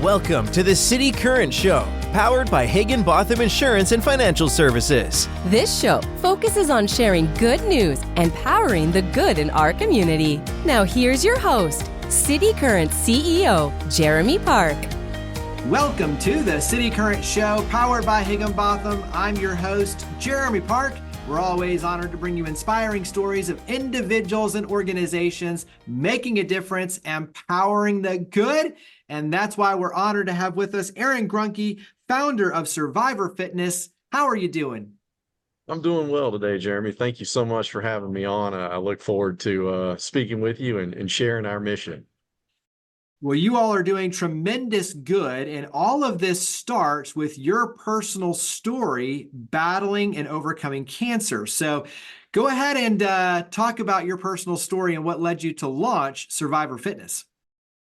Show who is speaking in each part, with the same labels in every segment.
Speaker 1: Welcome to the City Current Show, powered by Higginbotham Insurance and Financial Services.
Speaker 2: This show focuses on sharing good news and powering the good in our community. Now here's your host, City Current CEO, Jeremy Park.
Speaker 3: Welcome to the City Current Show, powered by Higginbotham. I'm your host, Jeremy Park. We're always honored to bring you inspiring stories of individuals and organizations making a difference and powering the good. And that's why we're honored to have with us Aaron Grunke, founder of Survivor Fitness. How are you doing?
Speaker 4: I'm doing well today, Jeremy. Thank you so much for having me on. I look forward to speaking with you and sharing our mission.
Speaker 3: Well, you all are doing tremendous good, and all of this starts with your personal story battling and overcoming cancer. So go ahead and talk about your personal story and what led you to launch Survivor Fitness.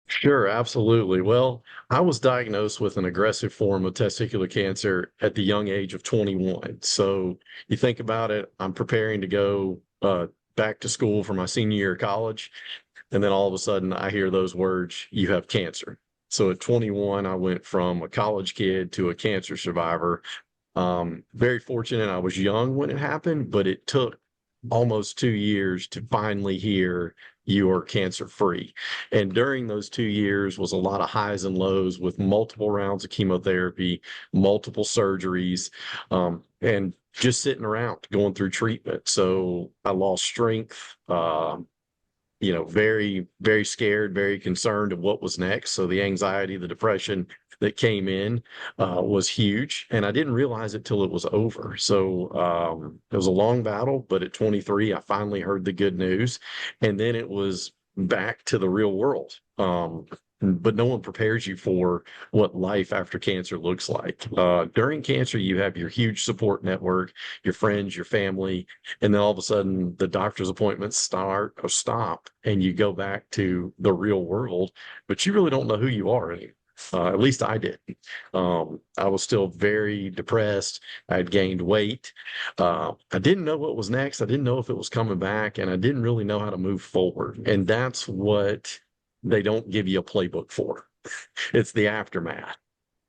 Speaker 4: Sure, absolutely. Well, I was diagnosed with an aggressive form of testicular cancer at the young age of 21. So you think about it, I'm preparing to go back to school for my senior year of college. And then all of a sudden I hear those words, you have cancer. So at 21, I went from a college kid to a cancer survivor. Very fortunate I was young when it happened, but it took almost 2 years to finally hear you are cancer free. And during those 2 years was a lot of highs and lows with multiple rounds of chemotherapy, multiple surgeries, and just sitting around going through treatment. So I lost strength, very, very scared, very concerned of what was next. So the anxiety, the depression that came in was huge. And I didn't realize it till it was over. So it was a long battle, but at 23, I finally heard the good news. And then it was back to the real world. But no one prepares you for what life after cancer looks like. During cancer, you have your huge support network, your friends, your family, and then all of a sudden the doctor's appointments start or stop, and you go back to the real world, but you really don't know who you are anymore. At least I did. I was still very depressed. I had gained weight. I didn't know what was next. I didn't know if it was coming back, and I didn't really know how to move forward. And that's what they don't give you a playbook for. It's the aftermath.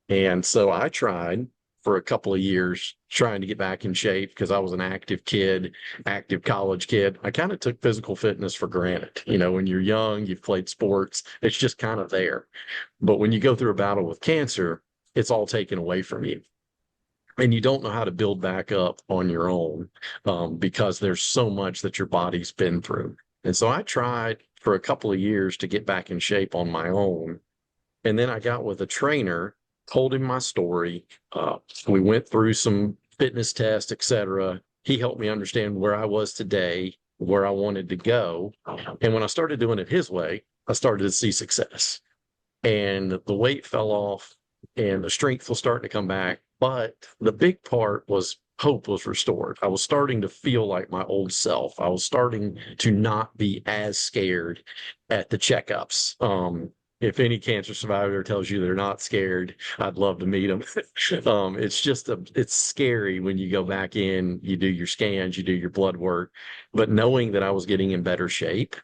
Speaker 4: And so I tried for a couple of years trying to get back in shape because I was an active kid, active college kid. I kind of took physical fitness for granted. When you're young, you've played sports, it's just kind of there. But when you go through a battle with cancer, it's all taken away from you. And you don't know how to build back up on your own because there's so much that your body's been through. And so I tried for a couple of years to get back in shape on my own. And then I got with a trainer, told him my story. We went through some fitness tests, etc. He helped me understand where I was today, where I wanted to go. And when I started doing it his way, I started to see success. And the weight fell off and the strength was starting to come back. But the big part was hope was restored. I was starting to feel like my old self. I was starting to not be as scared at the checkups. If any cancer survivor tells you they're not scared, I'd love to meet them. It's scary when you go back in, you do your scans, you do your blood work, but knowing that I was getting in better shape,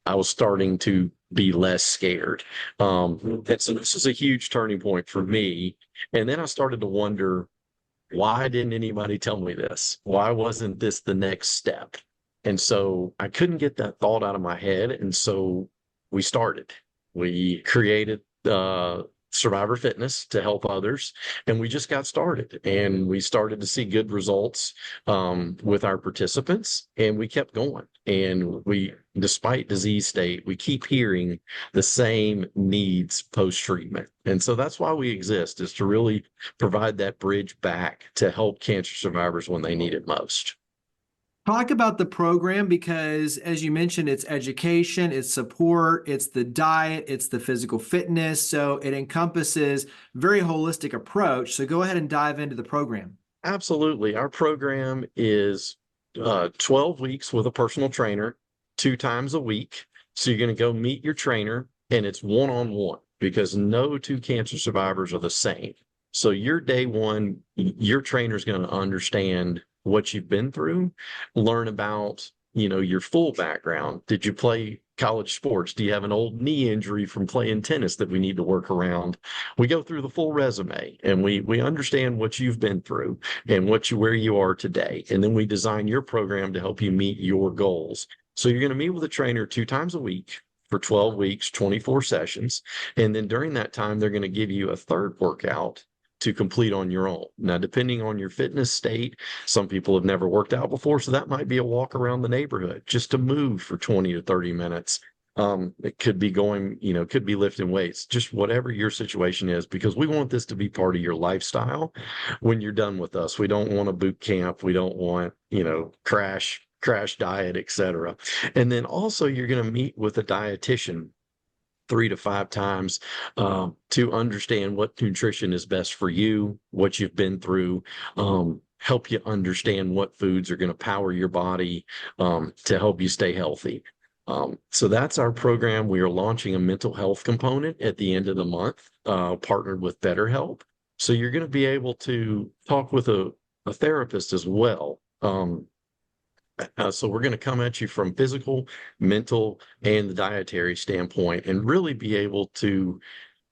Speaker 4: I was starting to be less scared. And so this is a huge turning point for me. And then I started to wonder, why didn't anybody tell me this? Why wasn't this the next step? And so I couldn't get that thought out of my head. And so we created Survivor Fitness to help others. And we just got started, and we started to see good results with our participants, and we kept going. And despite disease state, we keep hearing the same needs post-treatment. And so that's why we exist, is to really provide that bridge back to help cancer survivors when they need it most.
Speaker 3: Talk about the program, because as you mentioned, it's education, it's support, it's the diet, it's the physical fitness. So it encompasses a very holistic approach. So go ahead and dive into the program.
Speaker 4: Absolutely. Our program is 12 weeks with a personal trainer, 2 times a week. So you're going to go meet your trainer, and it's one-on-one, because no 2 cancer survivors are the same. So your day one, your trainer is going to understand what you've been through, learn about, your full background. Did you play college sports? Do you have an old knee injury from playing tennis that we need to work around? We go through the full resume, and we understand what you've been through and where you are today. And then we design your program to help you meet your goals. So you're going to meet with a trainer 2 times a week for 12 weeks, 24 sessions. And then during that time, they're going to give you a third workout to complete on your own. Now, depending on your fitness state, some people have never worked out before, so that might be a walk around the neighborhood just to move for 20 to 30 minutes. It could be going, could be lifting weights, just whatever your situation is, because we want this to be part of your lifestyle when you're done with us. We don't want a boot camp. We don't want, crash diet, etc. And then also you're going to meet with a dietitian 3 to 5 times to understand what nutrition is best for you, what you've been through, help you understand what foods are going to power your body to help you stay healthy. So that's our program. We are launching a mental health component at the end of the month, partnered with BetterHelp. So you're going to be able to talk with a therapist as well. So we're going to come at you from physical, mental, and the dietary standpoint, and really be able to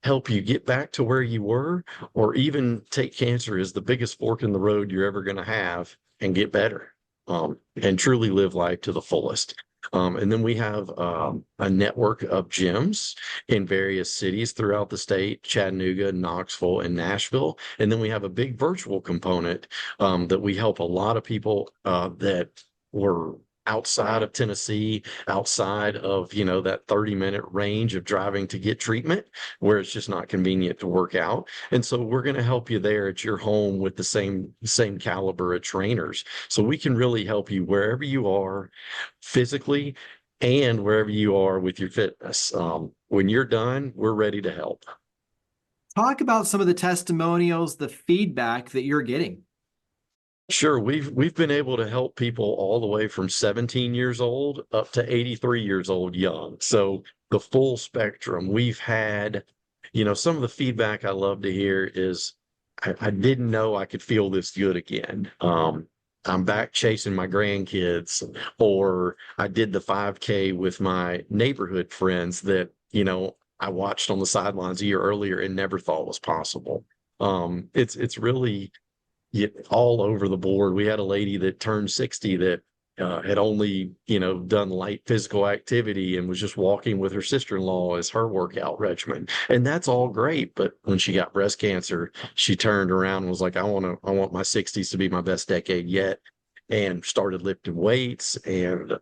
Speaker 4: help you get back to where you were, or even take cancer as the biggest fork in the road you're ever going to have and get better, and truly live life to the fullest. And then we have a network of gyms in various cities throughout the state: Chattanooga, Knoxville, and Nashville. And then we have a big virtual component that we help a lot of people that were outside of Tennessee, outside of, that 30-minute range of driving to get treatment, where it's just not convenient to work out. And so we're going to help you there at your home with the same caliber of trainers. So we can really help you wherever you are physically and wherever you are with your fitness. When you're done, we're ready to help.
Speaker 3: Talk about some of the testimonials, the feedback that you're getting.
Speaker 4: Sure. We've been able to help people all the way from 17 years old up to 83 years old young. So the full spectrum. We've had, some of the feedback I love to hear is, I didn't know I could feel this good again. I'm back chasing my grandkids, or I did the 5K with my neighborhood friends that, I watched on the sidelines a year earlier and never thought was possible. It's really all over the board. We had a lady that turned 60 that had only, done light physical activity and was just walking with her sister-in-law as her workout regimen. And that's all great. But when she got breast cancer, she turned around and was like, I want my 60s to be my best decade yet, and started lifting weights and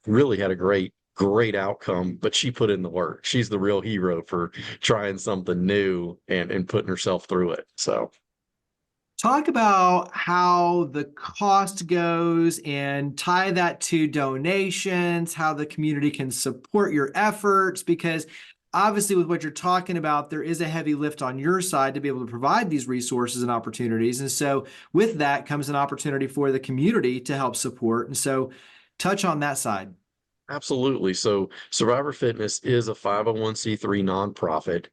Speaker 4: really had a great outcome. But she put in the work. She's the real hero for trying something new and putting herself through it. So
Speaker 3: talk about how the cost goes and tie that to donations, how the community can support your efforts, because obviously with what you're talking about, there is a heavy lift on your side to be able to provide these resources and opportunities. And so with that comes an opportunity for the community to help support. And so touch on that side.
Speaker 4: Absolutely. So Survivor Fitness is a 501c3 nonprofit.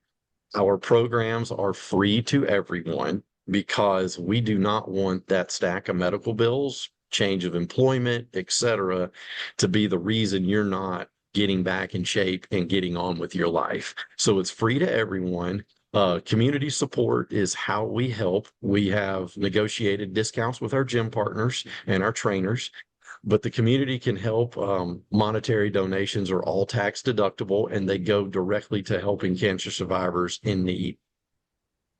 Speaker 4: Our programs are free to everyone, because we do not want that stack of medical bills, change of employment, etc., to be the reason you're not getting back in shape and getting on with your life. So it's free to everyone. Community support is how we help. We have negotiated discounts with our gym partners and our trainers, but the community can help. Monetary donations are all tax deductible, and they go directly to helping cancer survivors in need.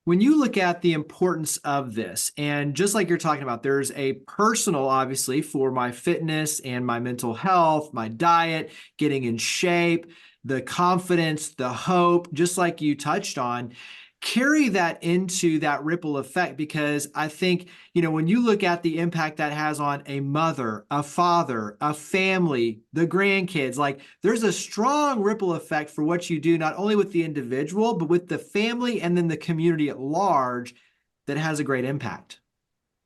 Speaker 3: When you look at the importance of this, and just like you're talking about, there's a personal, obviously, for my fitness and my mental health, my diet, getting in shape, the confidence, the hope, just like you touched on, carry that into that ripple effect. Because I think, when you look at the impact that has on a mother, a father, a family, the grandkids, like there's a strong ripple effect for what you do, not only with the individual, but with the family and then the community at large, that has a great impact.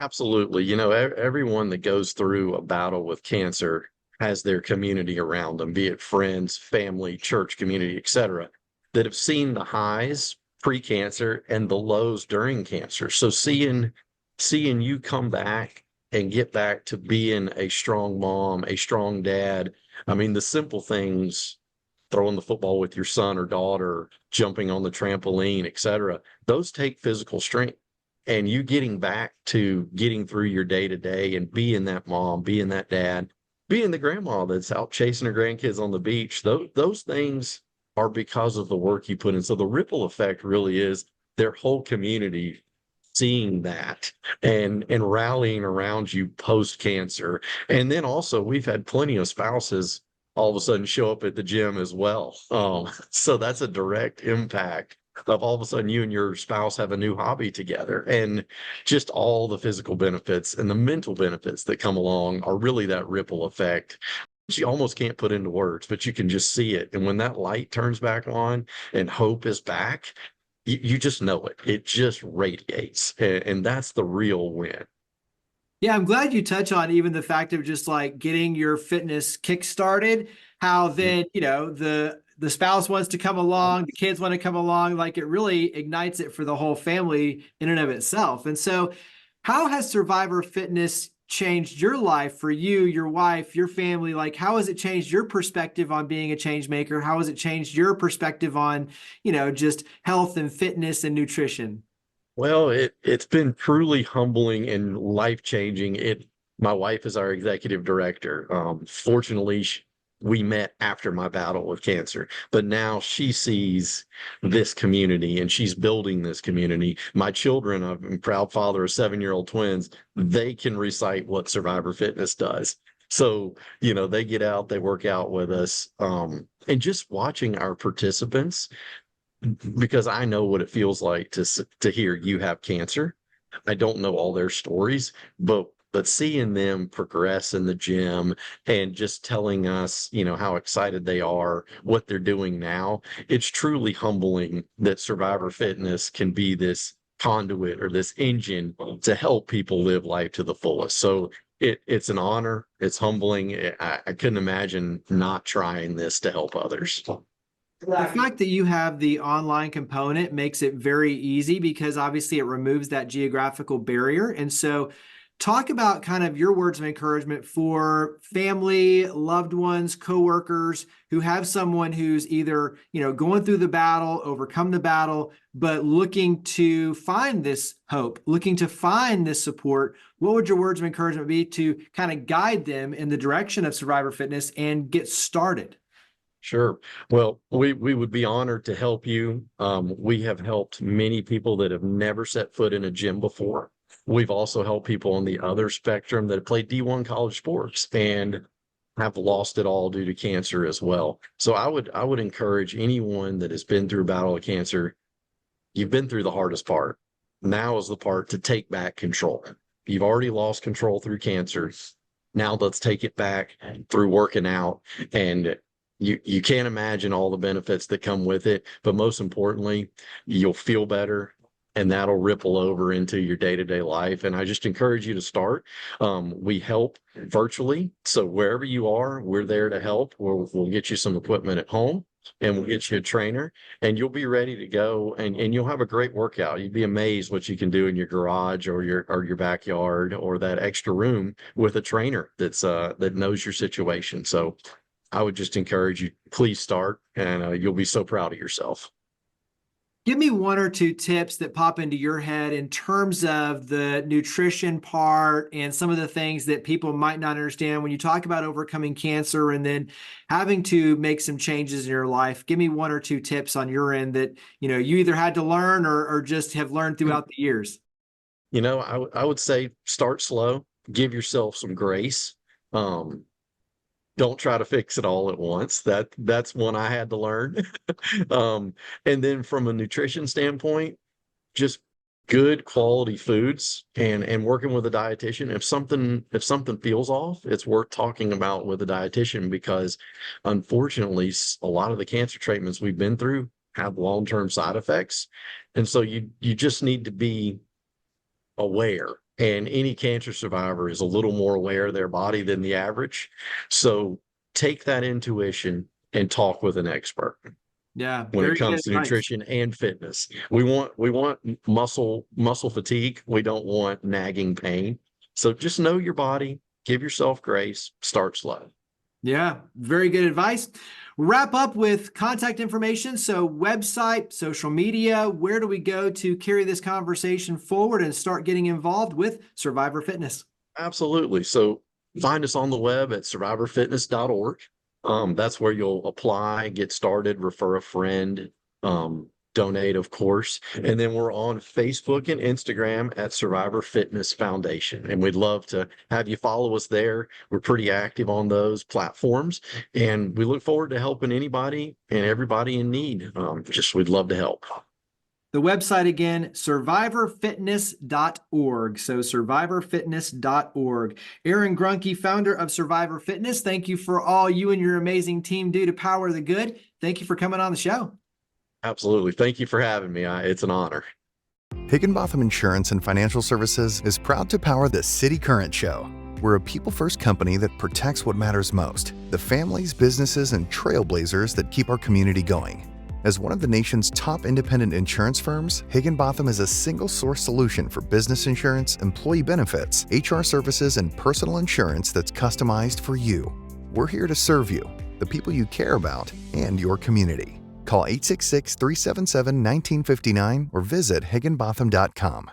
Speaker 4: Absolutely. Everyone that goes through a battle with cancer has their community around them, be it friends, family, church community, etc., that have seen the highs pre-cancer and the lows during cancer. So seeing you come back and get back to being a strong mom, a strong dad. I mean, the simple things throwing the football with your son or daughter, jumping on the trampoline, etc. Those take physical strength. And you getting back to getting through your day to day and being that mom, being that dad, being the grandma that's out chasing her grandkids on the beach, those things are because of the work you put in. So the ripple effect really is their whole community seeing that and rallying around you post cancer. And then also we've had plenty of spouses all of a sudden show up at the gym as well. So that's a direct impact of all of a sudden you and your spouse have a new hobby together, and just all the physical benefits and the mental benefits that come along are really that ripple effect. You almost can't put into words, but you can just see it. And when that light turns back on and hope is back, you just know it. It just radiates. And that's the real win.
Speaker 3: Yeah, I'm glad you touch on even the fact of just like getting your fitness kick-started, how then, the spouse wants to come along, the kids want to come along, like it really ignites it for the whole family in and of itself. And so how has Survivor Fitness changed your life for you, your wife, your family? Like, how has it changed your perspective on being a change maker? How has it changed your perspective on, just health and fitness and nutrition?
Speaker 4: Well, it's been truly humbling and life-changing. My wife is our executive director. Fortunately, we met after my battle with cancer, but now she sees this community and she's building this community. My children, I'm a proud father of 7-year-old twins. They can recite what Survivor Fitness does. So, they get out, they work out with us. And just watching our participants, because I know what it feels like to hear you have cancer. I don't know all their stories, but seeing them progress in the gym and just telling us, how excited they are, what they're doing now, it's truly humbling that Survivor Fitness can be this conduit or this engine to help people live life to the fullest. So it's an honor. It's humbling. I couldn't imagine not trying this to help others.
Speaker 3: The fact that you have the online component makes it very easy because obviously it removes that geographical barrier. And so talk about kind of your words of encouragement for family, loved ones, coworkers who have someone who's either, going through the battle, overcome the battle, but looking to find this hope, looking to find this support. What would your words of encouragement be to kind of guide them in the direction of Survivor Fitness and get started?
Speaker 4: Sure. Well, we would be honored to help you. We have helped many people that have never set foot in a gym before. We've also helped people on the other spectrum that have played D1 college sports and have lost it all due to cancer as well. So I would encourage anyone that has been through a battle of cancer. You've been through the hardest part. Now is the part to take back control. You've already lost control through cancer. Now let's take it back through working out. And you can't imagine all the benefits that come with it, but most importantly, you'll feel better, and that'll ripple over into your day-to-day life. And I just encourage you to start. We help virtually, so wherever you are, we're there to help. We'll get you some equipment at home, and we'll get you a trainer, and you'll be ready to go, and you'll have a great workout. You'd be amazed what you can do in your garage or your backyard or that extra room with a trainer that knows your situation. So I would just encourage you, please start, and you'll be so proud of yourself.
Speaker 3: Give me one or two tips that pop into your head in terms of the nutrition part and some of the things that people might not understand when you talk about overcoming cancer and then having to make some changes in your life. Give me one or two tips on your end that, you either had to learn or just have learned throughout the years.
Speaker 4: I would say start slow, give yourself some grace. Don't try to fix it all at once. That's one I had to learn. And then from a nutrition standpoint, just good quality foods and working with a dietitian. If something feels off, it's worth talking about with a dietitian, because unfortunately, a lot of the cancer treatments we've been through have long-term side effects. And so you just need to be aware. And any cancer survivor is a little more aware of their body than the average. So take that intuition and talk with an expert.
Speaker 3: Yeah.
Speaker 4: When it comes to nutrition and fitness, we want muscle fatigue. We don't want nagging pain. So just know your body, give yourself grace, start slow.
Speaker 3: Yeah, very good advice. Wrap up with contact information. So website, social media, where do we go to carry this conversation forward and start getting involved with Survivor Fitness?
Speaker 4: Absolutely. So find us on the web at survivorfitness.org. That's where you'll apply, get started, refer a friend, donate, of course. And then we're on Facebook and Instagram at Survivor Fitness Foundation. And we'd love to have you follow us there. We're pretty active on those platforms. And we look forward to helping anybody and everybody in need. We'd love to help.
Speaker 3: The website again, survivorfitness.org. So survivorfitness.org. Aaron Grunke, founder of Survivor Fitness. Thank you for all you and your amazing team do to power the good. Thank you for coming on the show.
Speaker 4: Absolutely. Thank you for having me. It's an honor.
Speaker 5: Higginbotham Insurance and Financial Services is proud to power the City Current Show. We're a people-first company that protects what matters most, the families, businesses, and trailblazers that keep our community going. As one of the nation's top independent insurance firms, Higginbotham is a single-source solution for business insurance, employee benefits, HR services, and personal insurance that's customized for you. We're here to serve you, the people you care about, and your community. Call 866-377-1959 or visit higginbotham.com.